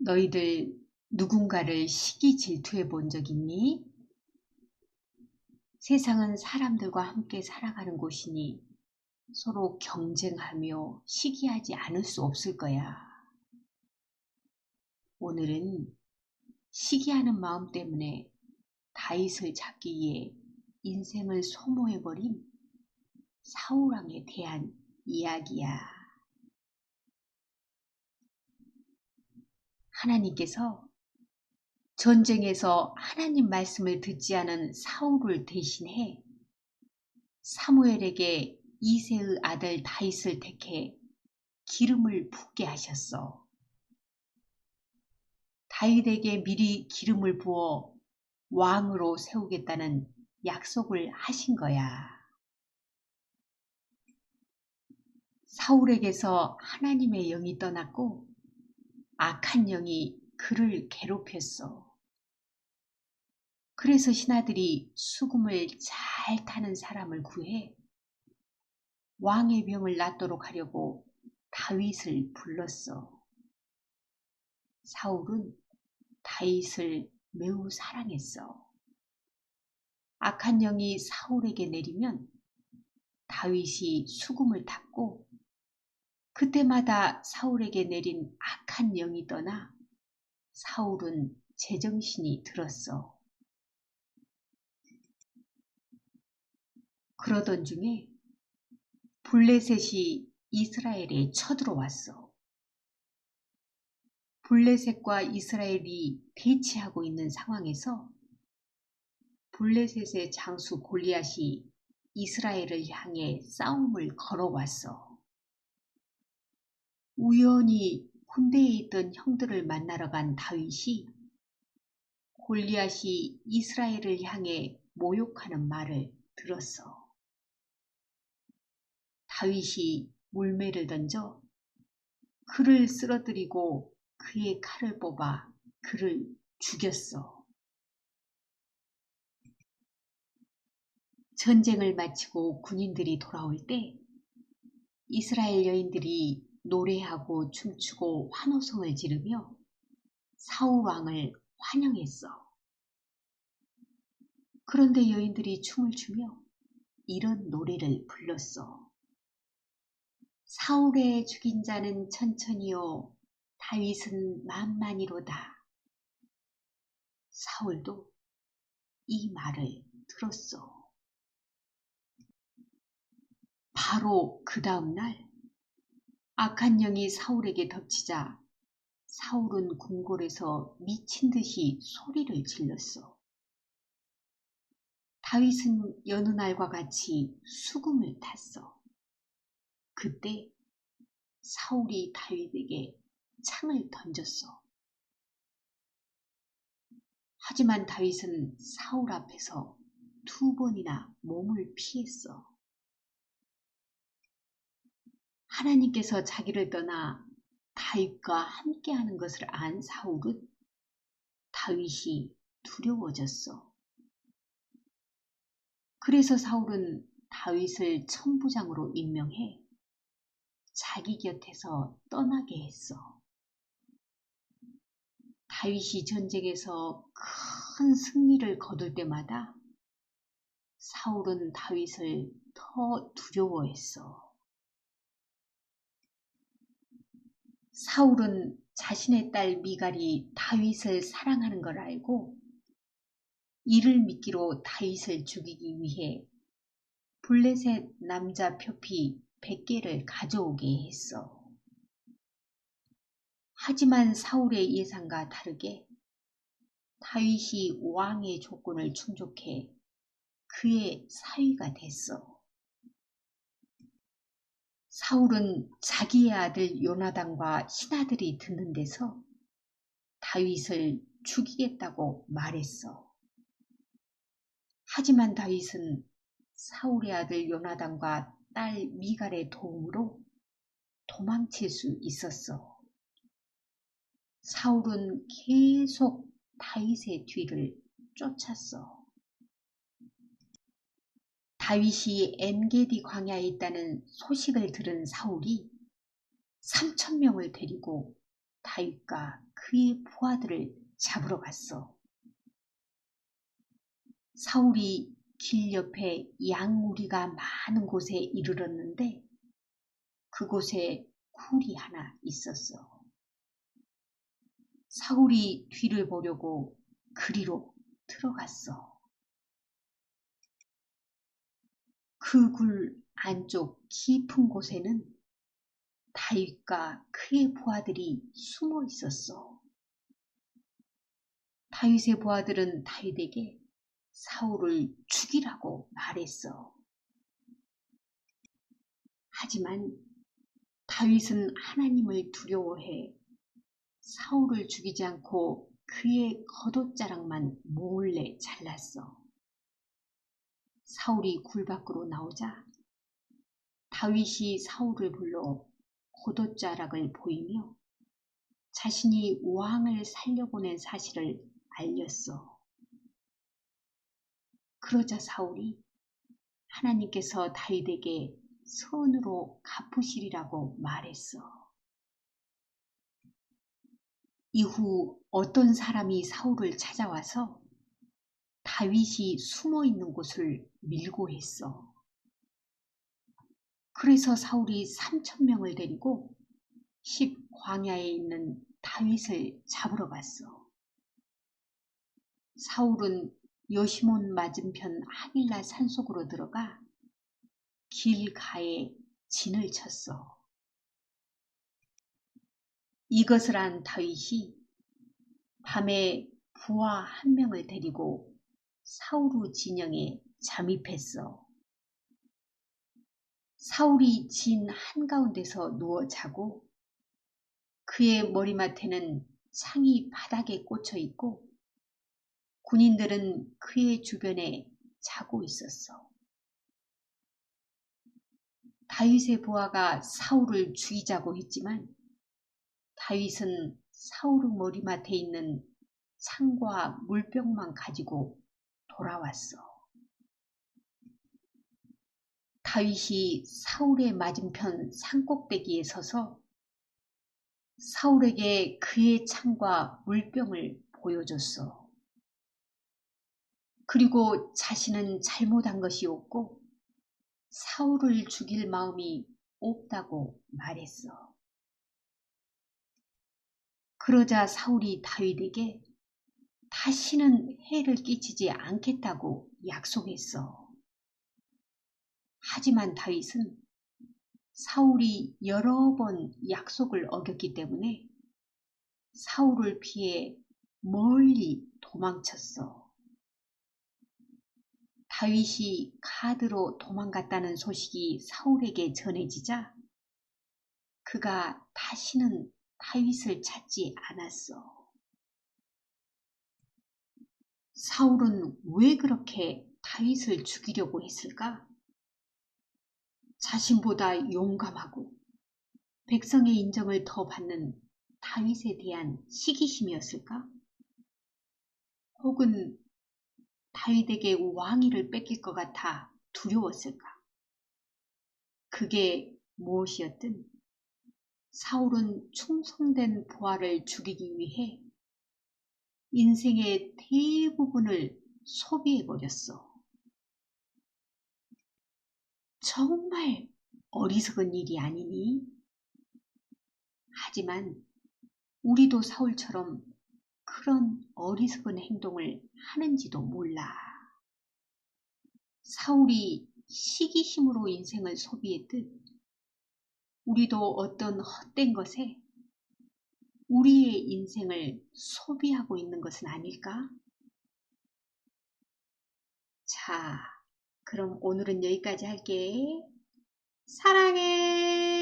너희들 누군가를 시기 질투해 본 적 있니? 세상은 사람들과 함께 살아가는 곳이니 서로 경쟁하며 시기하지 않을 수 없을 거야. 오늘은 시기하는 마음 때문에 다윗을 잡기 위해 인생을 소모해버린 사울왕에 대한 이야기야. 하나님께서 전쟁에서 하나님 말씀을 듣지 않은 사울을 대신해 사무엘에게 이새의 아들 다윗을 택해 기름을 붓게 하셨어. 다윗에게 미리 기름을 부어 왕으로 세우겠다는 약속을 하신 거야. 사울에게서 하나님의 영이 떠났고 악한 영이 그를 괴롭혔어. 그래서 신하들이 수금을 잘 타는 사람을 구해 왕의 병을 낫도록 하려고 다윗을 불렀어. 사울은 다윗을 매우 사랑했어. 악한 영이 사울에게 내리면 다윗이 수금을 탔고 그때마다 사울에게 내린 악한 영이 떠나 사울은 제정신이 들었어. 그러던 중에 블레셋이 이스라엘에 쳐들어왔어. 블레셋과 이스라엘이 대치하고 있는 상황에서 블레셋의 장수 골리앗이 이스라엘을 향해 싸움을 걸어왔어. 우연히 군대에 있던 형들을 만나러 간 다윗이 골리앗이 이스라엘을 향해 모욕하는 말을 들었어. 다윗이 물매를 던져 그를 쓰러뜨리고 그의 칼을 뽑아 그를 죽였어. 전쟁을 마치고 군인들이 돌아올 때 이스라엘 여인들이 노래하고 춤추고 환호성을 지르며 사울 왕을 환영했어. 그런데 여인들이 춤을 추며 이런 노래를 불렀어. 사울의 죽인 자는 천천히요 다윗은 만만이로다. 사울도 이 말을 들었어. 바로 그 다음 날 악한 영이 사울에게 덮치자 사울은 궁궐에서 미친 듯이 소리를 질렀어. 다윗은 여느 날과 같이 수금을 탔어. 그때 사울이 다윗에게 창을 던졌어. 하지만 다윗은 사울 앞에서 2번이나 몸을 피했어. 하나님께서 자기를 떠나 다윗과 함께하는 것을 안 사울은 다윗이 두려워졌어. 그래서 사울은 다윗을 천부장으로 임명해 자기 곁에서 떠나게 했어. 다윗이 전쟁에서 큰 승리를 거둘 때마다 사울은 다윗을 더 두려워했어. 사울은 자신의 딸 미갈이 다윗을 사랑하는 걸 알고 이를 미끼로 다윗을 죽이기 위해 블레셋 남자 표피 100개를 가져오게 했어. 하지만 사울의 예상과 다르게 다윗이 왕의 조건을 충족해 그의 사위가 됐어. 사울은 자기의 아들 요나단과 신하들이 듣는 데서 다윗을 죽이겠다고 말했어. 하지만 다윗은 사울의 아들 요나단과 딸 미갈의 도움으로 도망칠 수 있었어. 사울은 계속 다윗의 뒤를 쫓았어. 다윗이 엔게디 광야에 있다는 소식을 들은 사울이 3,000명을 데리고 다윗과 그의 부하들을 잡으러 갔어. 사울이 길 옆에 양우리가 많은 곳에 이르렀는데 그곳에 굴이 하나 있었어. 사울이 뒤를 보려고 그리로 들어갔어. 그 굴 안쪽 깊은 곳에는 다윗과 그의 부하들이 숨어 있었어. 다윗의 부하들은 다윗에게 사울을 죽이라고 말했어. 하지만 다윗은 하나님을 두려워해 사울을 죽이지 않고 그의 겉옷자락만 몰래 잘랐어. 사울이 굴 밖으로 나오자 다윗이 사울을 불러 겉옷자락을 보이며 자신이 왕을 살려보낸 사실을 알렸어. 그러자 사울이 하나님께서 다윗에게 선으로 갚으시리라고 말했어. 이후 어떤 사람이 사울을 찾아와서 다윗이 숨어 있는 곳을 밀고 했어. 그래서 사울이 3,000명을 데리고 광야에 있는 다윗을 잡으러 갔어. 사울은 여시몬 맞은편 하길라 산속으로 들어가 길가에 진을 쳤어. 이것을 안 다윗이 밤에 부하 한 명을 데리고 사울의 진영에 잠입했어. 사울이 진 한가운데서 누워 자고 그의 머리맡에는 창이 바닥에 꽂혀 있고 군인들은 그의 주변에 자고 있었어. 다윗의 부하가 사울을 죽이자고 했지만 다윗은 사울의 머리맡에 있는 창과 물병만 가지고 돌아왔어. 다윗이 사울의 맞은편 산꼭대기에 서서 사울에게 그의 창과 물병을 보여줬어. 그리고 자신은 잘못한 것이 없고 사울을 죽일 마음이 없다고 말했어. 그러자 사울이 다윗에게 다시는 해를 끼치지 않겠다고 약속했어. 하지만 다윗은 사울이 여러 번 약속을 어겼기 때문에 사울을 피해 멀리 도망쳤어. 다윗이 가드로 도망갔다는 소식이 사울에게 전해지자 그가 다시는 다윗을 찾지 않았어. 사울은 왜 그렇게 다윗을 죽이려고 했을까? 자신보다 용감하고 백성의 인정을 더 받는 다윗에 대한 시기심이었을까? 혹은 다윗에게 왕위를 뺏길 것 같아 두려웠을까? 그게 무엇이었든 사울은 충성된 부하를 죽이기 위해 인생의 대부분을 소비해버렸어. 정말 어리석은 일이 아니니? 하지만 우리도 사울처럼 그런 어리석은 행동을 하는지도 몰라. 사울이 시기심으로 인생을 소비했듯 우리도 어떤 헛된 것에 우리의 인생을 소비하고 있는 것은 아닐까? 자, 그럼 오늘은 여기까지 할게. 사랑해.